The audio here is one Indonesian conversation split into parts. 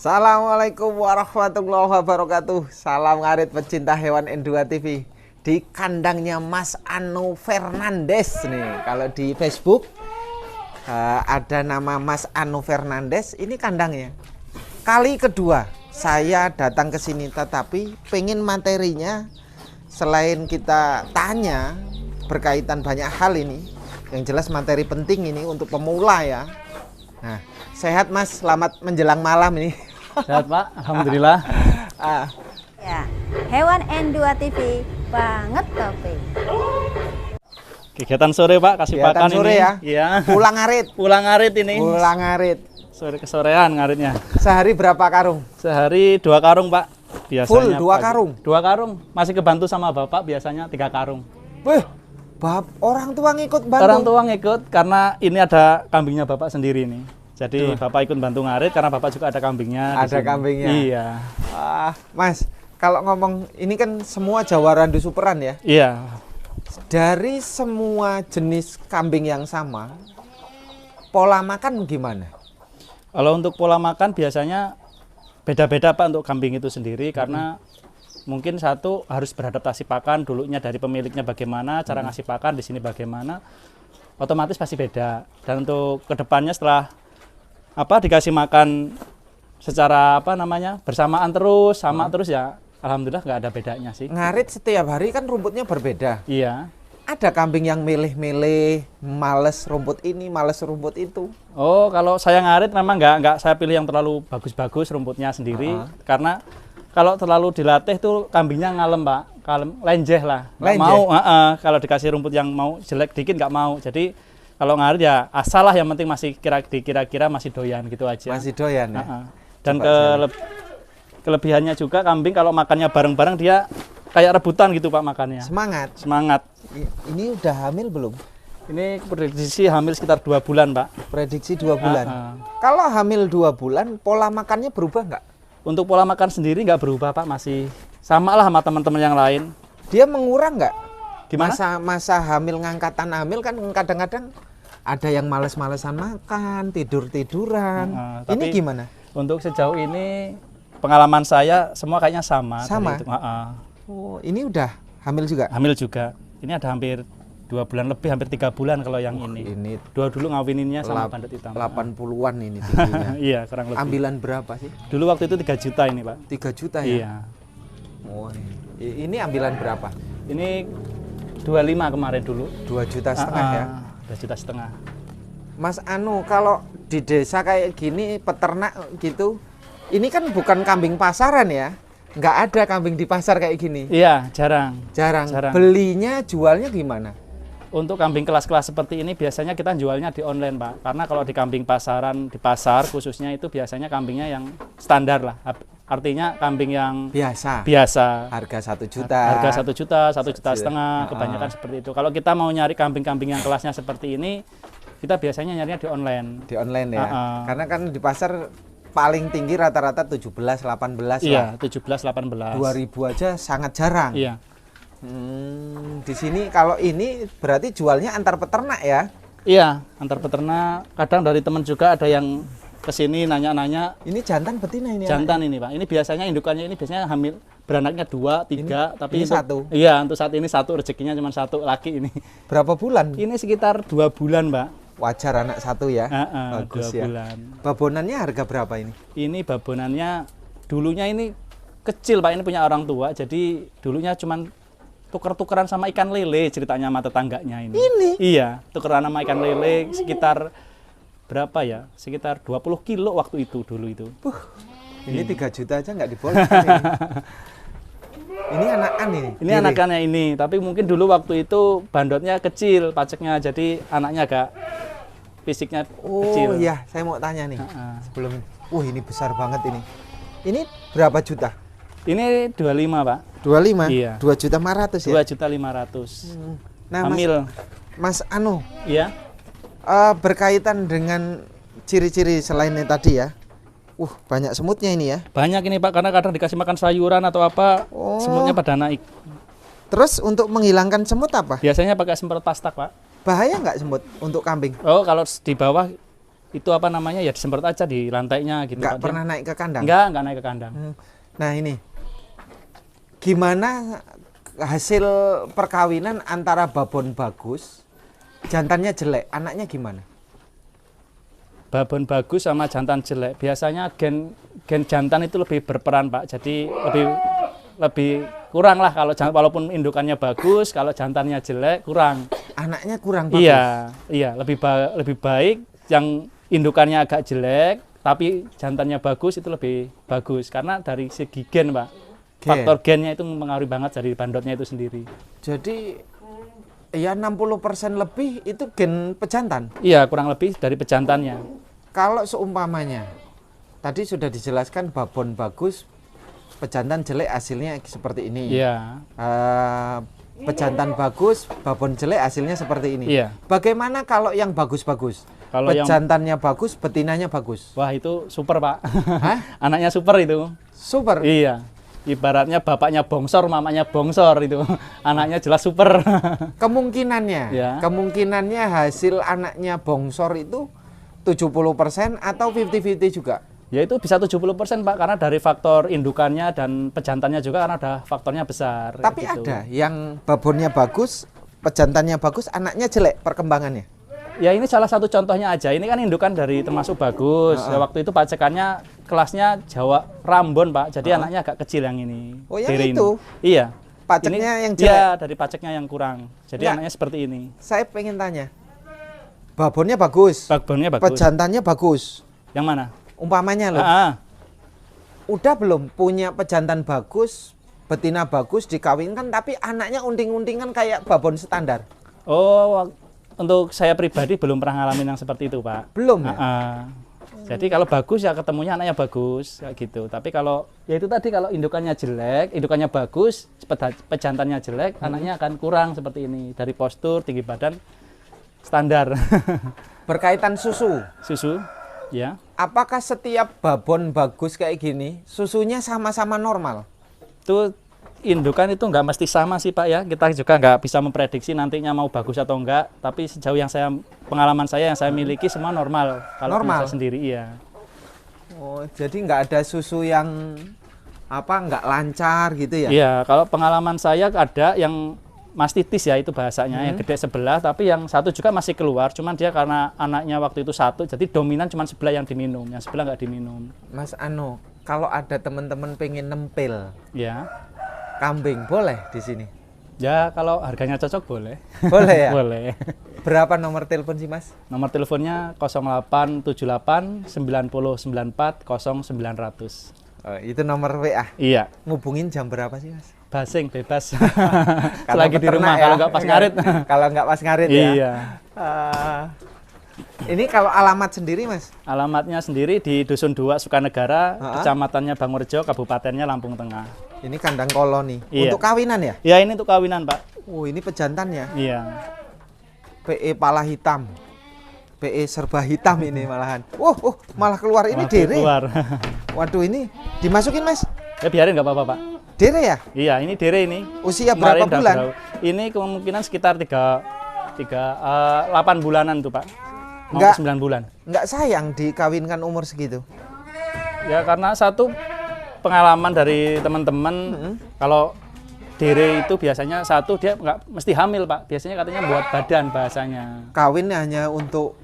Assalamualaikum warahmatullahi wabarakatuh. Salam ngarit pecinta hewan N2 TV. Di kandangnya Mas Anu Fernandes nih. Kalau di Facebook ada nama Mas Anu Fernandes. Ini kandangnya. Kali kedua saya datang ke sini, tetapi pengen materinya selain kita tanya berkaitan banyak hal ini. Yang jelas materi penting ini untuk pemula ya. Nah, sehat Mas, selamat menjelang malam ini. Sehat Pak, Alhamdulillah. Ya, hewan N2 TV banget tapi. Kegiatan sore Pak, kasih Kegiatan pakan sore ini. ya? Iya. Pulang ngarit. Pulang ngarit ini. Pulang ngarit. Sore kesorean ngaritnya. Sehari berapa karung? Sehari 2 karung Pak. Biasanya Full 2 pagi. karung? 2 karung. Masih kebantu sama Bapak biasanya 3 karung. Wih, orang tua ngikut bantu? Orang tua ngikut karena ini ada kambingnya Bapak sendiri nih. Jadi Bapak ikut bantu ngarit karena Bapak juga ada kambingnya. Ada kambingnya? Iya. Mas, kalau ngomong ini kan semua Jawarandu Superan ya? Iya. Dari semua jenis kambing yang sama, pola makan gimana? Kalau untuk pola makan biasanya beda-beda Pak untuk kambing itu sendiri karena mungkin satu harus beradaptasi pakan dulunya dari pemiliknya bagaimana, cara ngasih pakan di sini bagaimana, otomatis pasti beda. Dan untuk kedepannya setelah dikasih makan secara bersamaan terus sama terus ya alhamdulillah nggak ada bedanya sih. Ngarit setiap hari kan rumputnya berbeda. Iya. Ada kambing yang milih-milih, males rumput ini, males rumput itu. Oh, kalau saya ngarit memang nggak saya pilih yang terlalu bagus-bagus rumputnya sendiri karena kalau terlalu dilatih tuh kambingnya ngalem Pak, lenjeh lah. Nggak mau, kalau dikasih rumput yang mau jelek dikit nggak mau. Jadi kalau ngarit ya asal lah, yang penting masih kira-kira masih doyan gitu aja. Masih doyan ya. Dan kelebihannya juga kambing kalau makannya bareng-bareng dia kayak rebutan gitu Pak makannya. Semangat. Ini udah hamil belum? Ini prediksi hamil sekitar 2 bulan Pak. Prediksi 2 bulan. Kalau hamil 2 bulan, pola makannya berubah nggak? Untuk pola makan sendiri nggak berubah Pak, masih sama lah sama teman-teman yang lain. Dia mengurang nggak? Gimana? Masa hamil, ngangkatan hamil kan kadang-kadang ada yang males-malesan makan, tidur-tiduran. Ini gimana? Untuk sejauh ini pengalaman saya semua kayaknya sama. Sama? Oh, ini udah hamil juga? Hamil juga. Ini ada hampir 2 bulan lebih, hampir 3 bulan kalau yang ini. Ini 2 dulu ngawininnya sama bandut hitam. 80-an ini tingginya. Iya, kurang lebih. Ambilan berapa sih? Dulu waktu itu 3 juta ini Pak. 3 juta ya? Iya. Oh, ini ambilan berapa? Ini 25 kemarin dulu. 2,5 juta ya? 2,5 juta. Mas Anu, kalau di desa kayak gini, peternak gitu, ini kan bukan kambing pasaran ya? Nggak ada kambing di pasar kayak gini? Iya, jarang. Belinya, jualnya gimana? Untuk kambing kelas-kelas seperti ini biasanya kita jualnya di online Pak. Karena kalau di kambing pasaran, di pasar khususnya itu biasanya kambingnya yang standar lah. Artinya kambing yang biasa. Harga 1 juta. Harga 1 juta, 1,5 juta, kebanyakan seperti itu. Kalau kita mau nyari kambing-kambing yang kelasnya seperti ini, kita biasanya nyarinya di online. Di online ya? Karena kan di pasar paling tinggi rata-rata 17-18 iya, lah. 17-18. 2.000 aja sangat jarang. Iya. Di sini kalau ini berarti jualnya antar peternak ya? Iya, antar peternak. Kadang dari teman juga ada yang kesini nanya-nanya. Ini jantan betina ini? Jantan ini Pak. Ini biasanya indukannya ini biasanya hamil beranaknya 2, 3, tapi ini untuk, 1. Iya, untuk saat ini 1, rezekinya cuma 1 laki ini. Berapa bulan? Ini sekitar 2 bulan Pak. Wajar anak 1 ya? Bagus 2 ya. bulan. Babonannya harga berapa ini? Ini babonannya dulunya ini kecil Pak, ini punya orang tua. Jadi dulunya cuma tuker-tukeran sama ikan lele ceritanya sama tetangganya ini. Ini? Iya, tukeran sama ikan lele sekitar berapa ya? Sekitar 20 kilo waktu itu dulu itu. Ini 3 juta aja nggak diboleh. Ini anakan ini? Ini anakannya ini, tapi mungkin dulu waktu itu bandotnya kecil, paceknya, jadi anaknya agak fisiknya kecil. Oh iya, saya mau tanya nih sebelum ini. Ini besar banget ini. Ini berapa juta? Ini 25 Pak. 25? Iya. 2.500.000 ya? 2.500.000. Nah, hamil. Mas Anu, Iya. Berkaitan dengan ciri-ciri selain ini tadi ya, banyak semutnya ini ya? Banyak ini Pak, karena kadang dikasih makan sayuran atau apa, semutnya pada naik. Terus untuk menghilangkan semut apa? Biasanya pakai semprot pastak Pak. Bahaya nggak semut untuk kambing? Oh, kalau di bawah itu apa namanya ya disemprot aja di lantainya gitu. Nggak Pak. pernah naik ke kandang? Nggak naik ke kandang. Nah ini, gimana hasil perkawinan antara babon bagus, jantannya jelek, anaknya gimana? Babon bagus sama jantan jelek, biasanya gen jantan itu lebih berperan Pak, jadi lebih kurang lah kalau walaupun indukannya bagus, kalau jantannya jelek kurang. Anaknya kurang bagus? Iya, lebih baik yang indukannya agak jelek, tapi jantannya bagus itu lebih bagus, karena dari segi gen Pak. Faktor gennya itu mempengaruhi banget dari bandotnya itu sendiri. Jadi ya 60% lebih itu gen pejantan? Iya, kurang lebih dari pejantannya. Kalau seumpamanya, tadi sudah dijelaskan babon bagus, pejantan jelek hasilnya seperti ini. Iya. Pejantan bagus, babon jelek hasilnya seperti ini. Iya. Bagaimana kalau yang bagus-bagus? Kalau Pejantannya bagus, betinanya bagus. Wah, itu super Pak. Hah? Anaknya super itu. Super. Iya. Ibaratnya bapaknya bongsor, mamanya bongsor itu. Anaknya jelas super. Kemungkinannya, Ya. kemungkinannya hasil anaknya bongsor itu 70% atau 50-50 juga? Ya itu bisa 70% Pak, karena dari faktor indukannya dan pejantannya juga karena ada faktornya besar. Tapi gitu. ada yang babonnya bagus, pejantannya bagus, anaknya jelek perkembangannya. Ya ini salah satu contohnya aja. Ini kan indukan dari termasuk bagus. Ya, waktu itu pacekannya kelasnya Jawa Rambon Pak. Jadi anaknya agak kecil yang ini. Oh yang Diri itu? Ini. Iya. Paceknya Ini, yang jelek? Iya, dari paceknya yang kurang. Jadi Enggak. anaknya seperti ini. Saya pengen tanya, babonnya bagus, Backbone-nya bagus. pejantannya bagus, Yang mana? umpamanya loh. Udah belum punya pejantan bagus, betina bagus, dikawinkan, tapi anaknya unding-undingan kayak babon standar? Oh, untuk saya pribadi belum pernah ngalamin yang seperti itu Pak. Belum ya? Jadi kalau bagus ya ketemunya anaknya bagus kayak gitu. Tapi kalau ya itu tadi kalau indukannya jelek, indukannya bagus, pejantannya jelek, anaknya akan kurang seperti ini. Dari postur, tinggi badan standar. Berkaitan susu, Susu, ya. apakah setiap babon bagus kayak gini, susunya sama-sama normal? Itu indukan itu nggak mesti sama sih Pak ya. Kita juga nggak bisa memprediksi nantinya mau bagus atau enggak. Tapi sejauh yang pengalaman saya yang saya miliki semua normal. Kalau Normal? saya sendiri iya. Oh, jadi nggak ada susu yang nggak lancar gitu ya? Iya, kalau pengalaman saya ada yang mastitis ya itu bahasanya, yang gede sebelah, tapi yang satu juga masih keluar. Cuman dia karena anaknya waktu itu satu, jadi dominan cuma sebelah yang diminum, yang sebelah nggak diminum. Mas Ano, kalau ada teman-teman pengen nempel Ya, kambing, boleh di sini? ya kalau harganya cocok boleh. Boleh ya? Boleh. Berapa nomor telepon sih Mas? Nomor teleponnya 0878 9094 0900. Oh, itu nomor WA. Iya, Ngubungin jam berapa sih Mas? basing bebas. Kalau Selagi di peternak rumah, ya? kalau nggak pas ngarit. Kalau nggak pas ngarit ya? Iya. Ini kalau alamat sendiri Mas? Alamatnya sendiri di Dusun 2 Sukanegara, kecamatannya Bangurjo, kabupatennya Lampung Tengah. Ini kandang koloni. Iya. Untuk kawinan ya? Ya ini untuk kawinan Pak. Oh, ini pejantan ya? Iya. PE pala hitam. PE serba hitam ini malahan. Malah keluar ini Malah dere. keluar. Waduh, ini dimasukin Mas? Ya biarin nggak apa-apa Pak. Dere ya? Iya ini dere ini. Usia Kemarin berapa udah bulan? Ini kemungkinan sekitar 8 bulanan tuh Pak. Mau Nggak. ke 9 bulan. Nggak sayang dikawinkan umur segitu? Ya karena satu pengalaman dari teman-teman, kalau dere itu biasanya satu dia nggak mesti hamil Pak. Biasanya katanya buat badan bahasanya. Kawin hanya untuk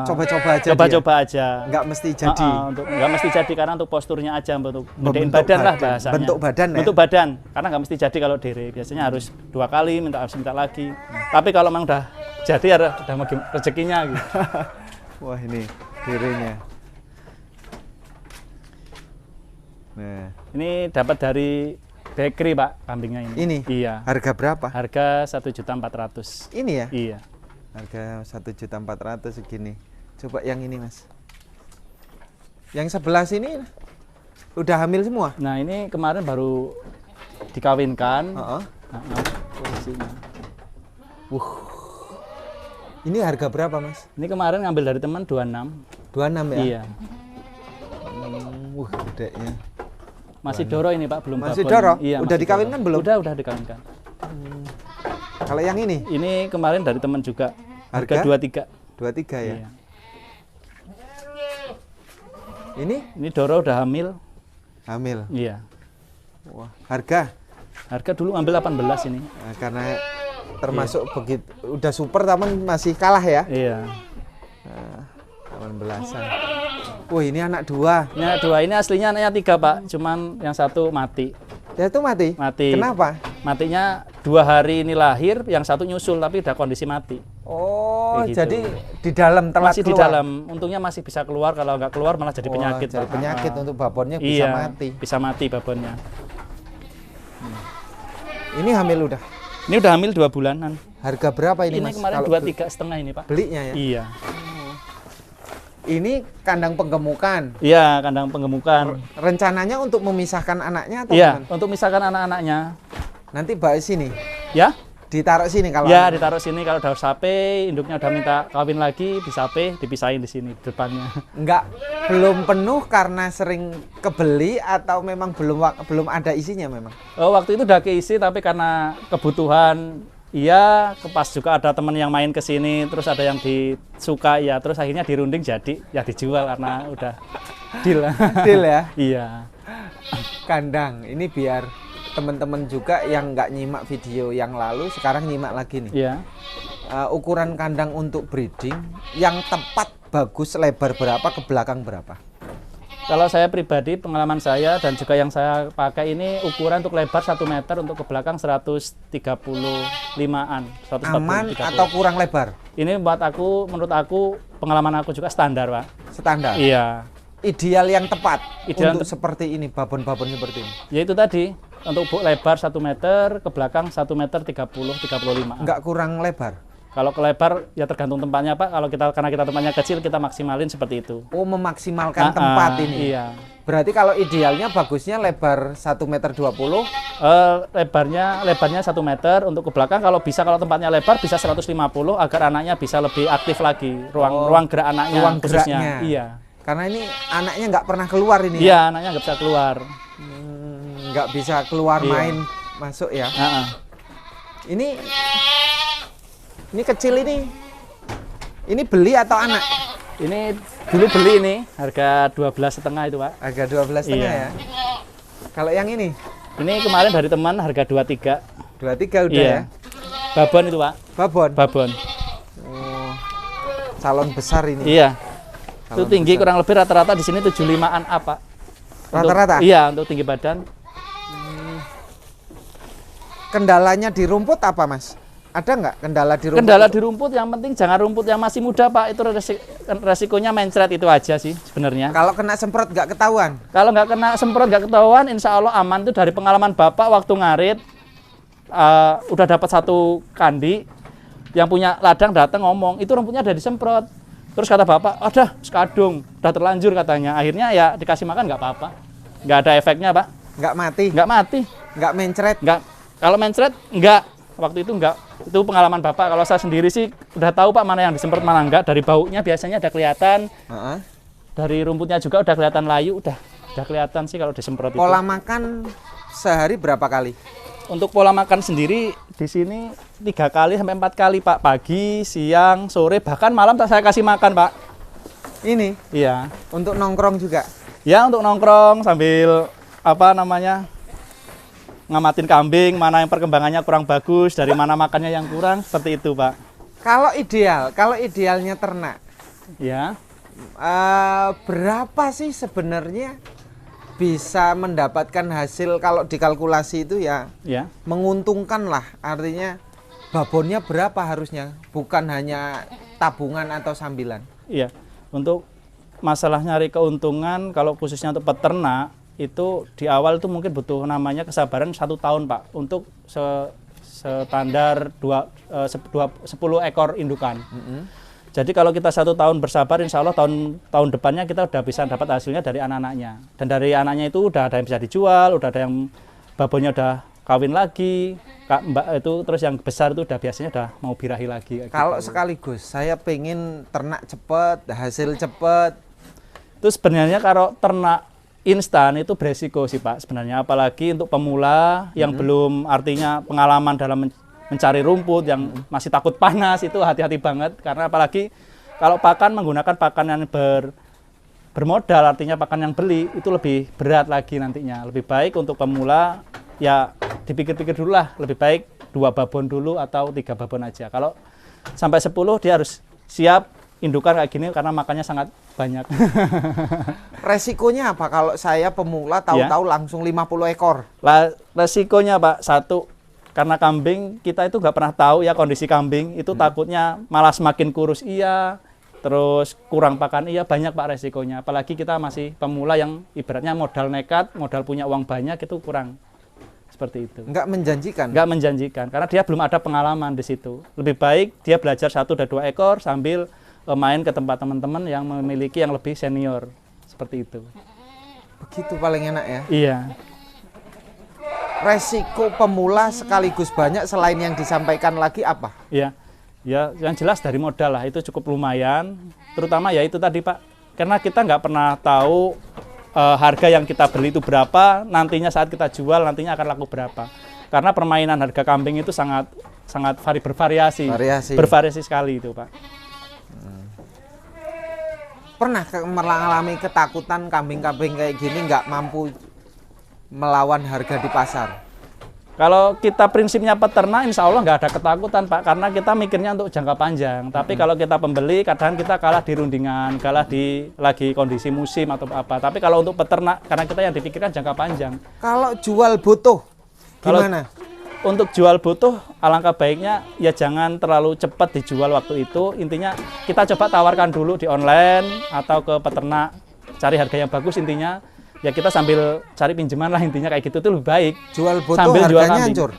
coba-coba aja. Coba-coba aja. Nggak mesti jadi. Nggak mesti jadi karena untuk posturnya aja, untuk gedein Bentuk badan lah badan. bahasanya. Bentuk badan ya? Bentuk badan, karena nggak mesti jadi kalau dere. Biasanya harus 2 kali, harus minta lagi. Tapi kalau memang udah jadi ya udah mau rezekinya gitu. Wah ini derenya. Nah, Ini dapat dari bakery Pak kambingnya ini. ini Iya. harga berapa? Harga 1.400.000. Ini ya? Iya. Harga 1.400.000 segini. Coba yang ini Mas. Yang sebelah sini udah hamil semua? Nah ini kemarin baru dikawinkan. Posisinya. Ini harga berapa Mas? Ini kemarin ngambil dari teman 26. 26 ya? Iya. Gedenya. Masih doro ini Pak, belum Masih babon. doro? Iya, Udah masih dikawinkan doro. belum? Udah dikawinkan. Kalau yang ini? Ini kemarin dari teman juga. Harga? Harga 23. 23 ya? Iya. Ini Doro udah hamil. Hamil. Iya. Wah, harga? Harga dulu ambil 18 ini. Nah, karena termasuk begitu udah super tapi masih kalah ya. Iya. Nah, 18-an. Wih, ini anak 2. Ini anak 2, ini aslinya anaknya 3 Pak, cuman yang satu mati. Ya itu mati? Mati. Kenapa? Matinya 2 hari ini lahir, yang satu nyusul tapi udah kondisi mati. Oh, Kayak gitu. jadi di dalam telat Masih keluar. di dalam, untungnya masih bisa keluar, kalau nggak keluar malah jadi Wah, penyakit. jadi Pak. penyakit untuk babonnya bisa Iya, mati. bisa mati babonnya. Ini hamil udah. Ini udah hamil 2 bulanan. Harga berapa ini, Ini Mas? kemarin Kalau 23,5 ini Pak. belinya ya? Iya. Ini kandang penggemukan. Iya, kandang penggemukan. Rencananya untuk memisahkan anaknya atau Iya, gimana? untuk misalkan anak-anaknya. Nanti bawa sini. Ya? Ditaruh sini kalau Ya, anak- ditaruh sini kalau udah sape, induknya udah minta kawin lagi, disape, dipisahin di sini depannya. Enggak, belum penuh karena sering kebeli atau memang belum ada isinya memang. Oh, waktu itu udah keisi tapi karena kebutuhan iya, pas juga ada teman yang main ke sini, terus ada yang disuka ya, terus akhirnya dirunding jadi ya dijual karena udah deal. Deal ya. Iya. Kandang ini biar teman-teman juga yang nggak nyimak video yang lalu sekarang nyimak lagi nih. Iya. Ukuran kandang untuk breeding yang tepat bagus lebar berapa ke belakang berapa? Kalau saya pribadi, pengalaman saya dan juga yang saya pakai ini ukuran untuk lebar 1 meter, untuk ke belakang 135-an. 140, Aman 30. atau kurang lebar? Ini buat aku, menurut aku, pengalaman aku juga standar, Pak. Standar. Iya. Ideal yang tepat Ideal untuk seperti ini, babon-babon seperti ini. Ya itu tadi, untuk lebar 1 meter, ke belakang 1 meter 30-35. Nggak kurang lebar. Kalau ke lebar, ya tergantung tempatnya, Pak. Kalau karena kita tempatnya kecil, kita maksimalin seperti itu. Oh, memaksimalkan tempat ini. Iya. Berarti kalau idealnya bagusnya lebar 1,20 meter. Lebarnya 1 meter, untuk ke belakang kalau bisa, kalau tempatnya lebar bisa 150 agar anaknya bisa lebih aktif lagi, ruang gerak anaknya ruang khususnya. geraknya. Iya. Karena ini anaknya nggak pernah keluar ini. Iya, anaknya nggak bisa keluar. Nggak bisa keluar Iya. main masuk ya. Heeh. Ini kecil ini. Ini beli atau anak? Ini dulu beli ini harga 12,5 itu, Pak. Harga 12,5 Iya. ya. Kalau yang ini Ini kemarin dari teman harga 23. 23 udah Iya. ya. Babon itu, Pak. Babon. Babon. Oh, calon besar ini. Iya. Calon Itu tinggi besar. kurang lebih rata-rata di sini 75-an apa? Rata-rata? Iya, untuk tinggi badan. Kendalanya di rumput apa, Mas? Ada nggak kendala di rumput? Kendala di rumput, yang penting jangan rumput yang masih muda, Pak. Itu resikonya mencret itu aja sih sebenarnya. Kalau kena semprot nggak ketahuan. Kalau nggak kena semprot, nggak ketahuan, insya Allah aman. Itu dari pengalaman Bapak waktu ngarit, udah dapat 1 kandi, yang punya ladang datang ngomong, itu rumputnya udah disemprot. Terus kata Bapak, ada sekadung, udah terlanjur katanya. Akhirnya ya dikasih makan nggak apa-apa. Nggak ada efeknya, Pak. Nggak mati. Nggak mati. Nggak mencret. Nggak. Kalau mencret, nggak. Waktu itu nggak. Itu pengalaman Bapak. Kalau saya sendiri sih udah tahu, Pak, mana yang disemprot, mana enggak. Dari baunya biasanya ada kelihatan. Heeh. Dari rumputnya juga udah kelihatan layu, udah kelihatan sih kalau disemprot itu. Pola makan sehari berapa kali? Untuk pola makan sendiri di sini 3 kali sampai 4 kali, Pak. Pagi, siang, sore, bahkan malam saya kasih makan, Pak. Ini Iya. untuk nongkrong juga. Ya, untuk nongkrong sambil ngamatin kambing, mana yang perkembangannya kurang bagus, dari mana makannya yang kurang, seperti itu, Pak. Kalau idealnya ternak, Ya. berapa sih sebenarnya bisa mendapatkan hasil kalau dikalkulasi itu ya Ya. menguntungkan lah, artinya babonnya berapa harusnya, bukan hanya tabungan atau sambilan. Iya. Untuk masalah nyari keuntungan, kalau khususnya untuk peternak, itu di awal itu mungkin butuh namanya kesabaran 1 tahun, Pak, untuk standar 10 ekor indukan. Jadi kalau kita 1 tahun bersabar, insya Allah tahun depannya kita udah bisa dapat hasilnya dari anak-anaknya. Dan dari anaknya itu udah ada yang bisa dijual, udah ada yang babonnya udah kawin lagi, Mbak itu, terus yang besar itu biasanya udah mau birahi lagi. Kalau sekaligus saya pengen ternak cepet, hasil cepet. Itu sebenarnya kalau ternak instan itu beresiko sih, Pak, sebenarnya, apalagi untuk pemula yang belum, artinya pengalaman dalam mencari rumput, yang masih takut panas, itu hati-hati banget, karena apalagi kalau pakan menggunakan pakan yang bermodal, artinya pakan yang beli itu lebih berat lagi nantinya. Lebih baik untuk pemula ya dipikir-pikir dulu lah, lebih baik 2 babon dulu atau 3 babon aja. Kalau sampai 10 dia harus siap indukan kayak gini karena makannya sangat banyak. Resikonya apa kalau saya pemula tahu-tahu langsung 50 ekor? Lah, resikonya Pak, satu, karena kambing kita itu nggak pernah tahu ya kondisi kambing itu takutnya malah semakin kurus iya, terus kurang pakan iya, banyak Pak resikonya. Apalagi kita masih pemula yang ibaratnya modal nekat, modal punya uang banyak itu kurang. Seperti itu. Nggak menjanjikan? Nggak menjanjikan, karena dia belum ada pengalaman di situ. Lebih baik dia belajar 1 dan 2 ekor sambil main ke tempat teman-teman yang memiliki yang lebih senior. Seperti itu. Begitu paling enak ya? Iya. Resiko pemula sekaligus banyak selain yang disampaikan lagi apa? Iya. Ya, yang jelas dari modal lah, itu cukup lumayan. Terutama ya itu tadi Pak, karena kita nggak pernah tahu harga yang kita beli itu berapa, nantinya saat kita jual nantinya akan laku berapa. Karena permainan harga kambing itu sangat bervariasi. Bervariasi sekali itu Pak. Pernah mengalami ketakutan kambing-kambing kayak gini nggak mampu melawan harga di pasar? Kalau kita prinsipnya peternak, insya Allah nggak ada ketakutan Pak, karena kita mikirnya untuk jangka panjang. Tapi kalau kita pembeli, kadang kita kalah di rundingan, kalah di lagi kondisi musim atau apa. Tapi kalau untuk peternak, karena kita yang dipikirkan jangka panjang. Kalau jual butuh, gimana? Untuk jual butuh, alangkah baiknya ya jangan terlalu cepat dijual waktu itu. Intinya kita coba tawarkan dulu di online atau ke peternak, cari harga yang bagus intinya. Ya kita sambil cari pinjaman lah intinya kayak gitu itu lebih baik. Jual butuh sambil harganya hancur.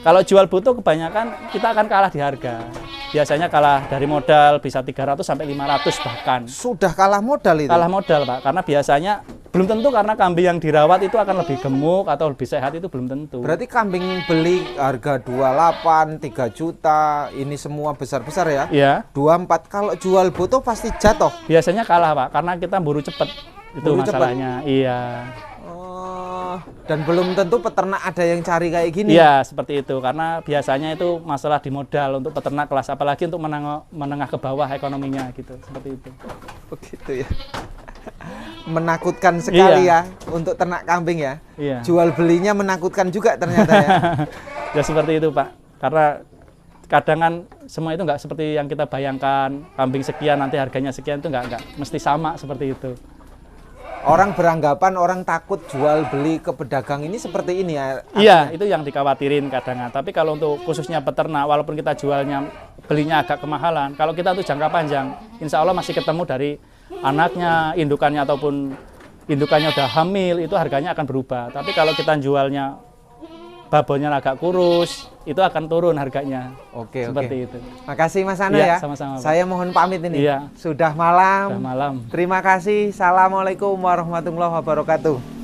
Kalau jual butuh kebanyakan kita akan kalah di harga. Biasanya kalah dari modal bisa 300 sampai 500 bahkan. Sudah kalah modal itu? Kalah modal Pak, karena biasanya belum tentu karena kambing yang dirawat itu akan lebih gemuk atau lebih sehat itu belum tentu. Berarti kambing beli harga 28, 3 juta, ini semua besar-besar ya? Iya. 24, kalau jual butuh pasti jatuh? Biasanya kalah Pak, karena kita buru cepet. Itu Buru masalahnya, cepet. Iya. Oh, dan belum tentu peternak ada yang cari kayak gini? Iya, seperti itu. Karena biasanya itu masalah di modal untuk peternak kelas, apalagi untuk menengah ke bawah ekonominya gitu, seperti itu. Begitu ya. Menakutkan sekali ya untuk ternak kambing ya. Iya. Jual belinya menakutkan juga ternyata ya. Ya seperti itu Pak. Karena kadang kan semua itu nggak seperti yang kita bayangkan. Kambing sekian nanti harganya sekian itu nggak mesti sama seperti itu. Orang beranggapan orang takut jual beli ke pedagang ini seperti ini ya? Iya, itu yang dikhawatirin kadang. Tapi kalau untuk khususnya peternak, walaupun kita jualnya belinya agak kemahalan, kalau kita untuk jangka panjang, insya Allah masih ketemu dari anaknya, indukannya ataupun indukannya udah hamil, itu harganya akan berubah. Tapi kalau kita jualnya babonnya agak kurus, itu akan turun harganya. Oke, seperti itu. Makasih Mas Ano Ya, ya. sama-sama, Pak. Saya mohon pamit ini. Iya. Sudah malam. Sudah malam. Terima kasih. Assalamualaikum warahmatullahi wabarakatuh.